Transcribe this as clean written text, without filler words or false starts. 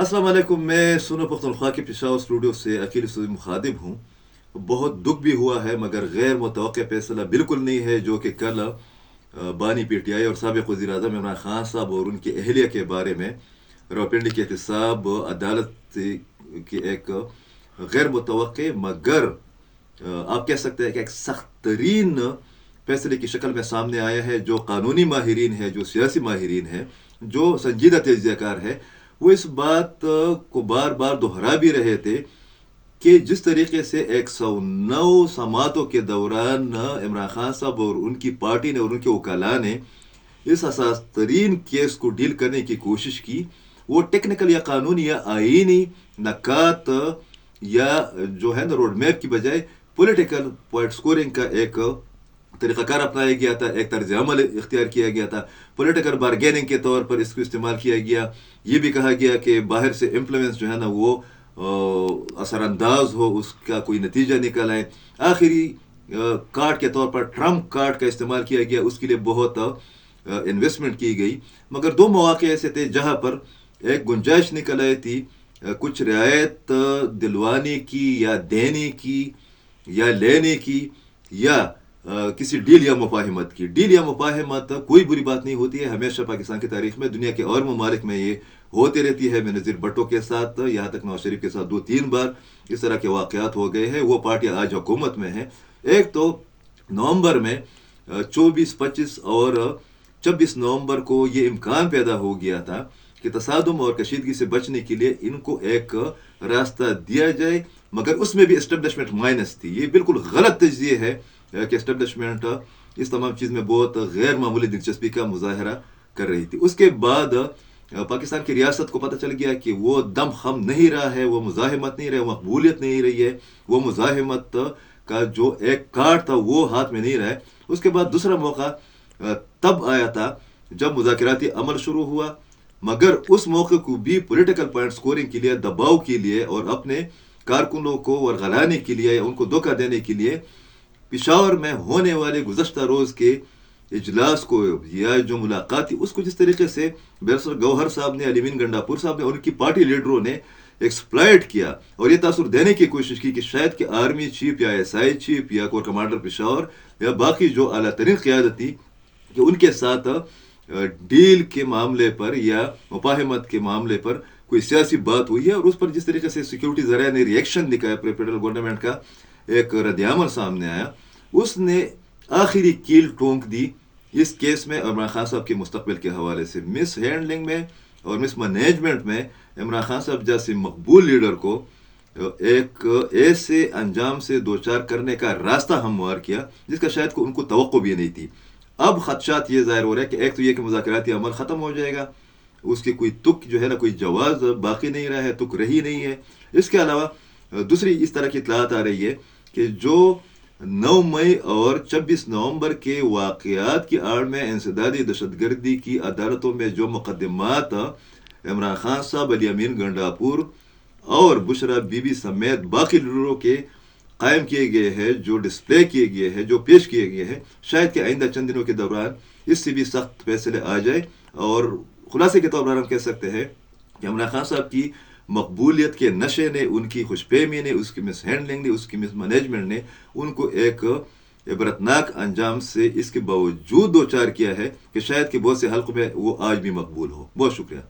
अस्सलाम वालेकुम। मैं सुनो पख्तूनख्वा के पेशावर स्टूडियो से अकील सुलीम खादिम हूँ। बहुत दुख भी हुआ है मगर गैर मुतवक्के फैसला बिल्कुल नहीं है जो कि कल बानी पीटीआई और साबिक़ वज़ीर-ए-आज़म इमरान खान साहब और उनकी अहलिया के बारे में रावलपिंडी के एहतसाब अदालत की एक गैर मुतवक्के मगर आप कह सकते हैं कि एक सख्त तरीन फैसले की शक्ल में सामने आया है। जो कानूनी माहिरीन है, जो सियासी माहिरीन है, जो संजीदा तजियाकार है, वो इस बात को बार बार दोहरा भी रहे थे कि जिस तरीके से 109 समातों के दौरान इमरान खान साहब और उनकी पार्टी ने और उनके वकाला ने इस हसास तरीन केस को डील करने की कोशिश की, वो टेक्निकल या कानूनी या आईनी नकात या जो है ना रोड मैप की बजाय पॉलिटिकल पॉइंट स्कोरिंग का एक तरीक़ाकार अपनाया गया था, एक तर्ज अमल इख्तियार किया गया था। पॉलिटिकल बारगेनिंग के तौर पर इसको इस्तेमाल किया गया। ये भी कहा गया कि बाहर से इन्फ्लुएंस जो है ना वो असरअंदाज हो, उसका कोई नतीजा निकल आए। आखिरी कार्ड के तौर पर ट्रम्प कार्ड का इस्तेमाल किया गया, उसके लिए बहुत इन्वेस्टमेंट की गई। मगर दो मौके ऐसे थे जहाँ पर एक गुंजाइश निकल आई थी कुछ रियायत दिलवाने की या देने की या लेने की या किसी डील या मुफाहिमत की। डील या मुफाहिमत कोई बुरी बात नहीं होती है, हमेशा पाकिस्तान की तारीख में, दुनिया के और ममालिक में ये होती रहती है। बेनज़ीर भुट्टो के साथ, यहाँ तक नवाज शरीफ के साथ 2-3 बार इस तरह के वाक़यात हो गए हैं। वो पार्टी आज हुकूमत में है। एक तो नवंबर में 24, 25 और 26 नवंबर को ये इम्कान पैदा हो गया था कि तसादुम और कशीदगी से बचने के लिए इनको एक रास्ता दिया जाए, मगर उसमें भी एस्टेब्लिशमेंट माइनस थी। ये बिल्कुल गलत तज्ज़िया है कि एस्टेब्लिशमेंट इस तमाम चीज़ में बहुत गैर मामूली दिलचस्पी का मुजाहरा कर रही थी। उसके बाद पाकिस्तान की रियासत को पता चल गया कि वो दम खम नहीं रहा है, वो मुजाहिमत नहीं रहा है, मकबूलियत नहीं रही है, वो मुजाहिमत का जो एक कार्ड था वो हाथ में नहीं रहा है। उसके बाद दूसरा मौका तब आया था जब मुज़ाकराती अमल शुरू हुआ, मगर उस मौके को भी पॉलिटिकल पॉइंट स्कोरिंग के लिए, दबाव के लिए और अपने कारकुनों को वरगलाने के लिए, उनको धोखा देने के लिए पेशावर में होने वाले गुज़श्ता रोज़ के इजलास को या जो मुलाकात थी उसको जिस तरीके से बैरिस्टर गौहर साहब ने, अलीमीन गंडापुर साहब ने और उनकी पार्टी लीडरों ने एक्सप्लॉइट किया और ये तासुर देने की कोशिश की कि शायद कि आर्मी चीफ या एसआई चीफ या कोर कमांडर पेशावर या बाकी जो आला तरीन क़यादत थी कि उनके साथ डील के मामले पर या मुफाहिमत के मामले पर कोई सियासी बात हुई है। और उस पर जिस तरीके से सिक्योरिटी ज़राया ने रिएक्शन दिखाया, फेडरल गवर्नमेंट का एक रद्द-ए-अमल सामने आया, उसने आखिरी कील ठोंक दी इस केस में इमरान खान साहब के मुस्तकबिल के हवाले से। मिस हैंडलिंग में और मिस मैनेजमेंट में इमरान खान साहब जैसे मकबूल लीडर को एक ऐसे अंजाम से दो चार करने का रास्ता हमवार किया जिसका शायद को उनको तवक्को भी नहीं थी। अब खदशात ये ज़ाहिर हो रहा है कि एक तो ये कि मुज़ाकराती अमल ख़त्म हो जाएगा, उसकी कोई तुक जो है ना, कोई जवाज़ बाकी नहीं रहा है, तुक रही नहीं है। इसके अलावा दूसरी इस तरह की इत्तलात आ रही है कि जो 9 मई और 26 नवंबर के वाक़यात की आड़ में इंसदादी दहशतगर्दी की अदालतों में जो मुक़दमात इमरान खान साहब, अलीमीन गंडापुर और बुशरा बीबी समेत बाकी लीडरों के कायम किए गए हैं, जो डिस्प्ले किए गए हैं, जो पेश किए गए हैं, शायद कि आइंदा चंद दिनों के दौरान इससे भी सख्त फैसले आ जाए। और खुलासे के तौर पर हम कह सकते हैं कि इमरान खान साहब की मकबूलियत के नशे ने, उनकी खुशफहमी ने, उसकी मिस हैंडलिंग ने, उसकी मिस मैनेजमेंट ने उनको एक इबरतनाक अंजाम से इसके बावजूद दो चार किया है कि शायद कि बहुत से हल्कों में वो आज भी मकबूल हो। बहुत शुक्रिया।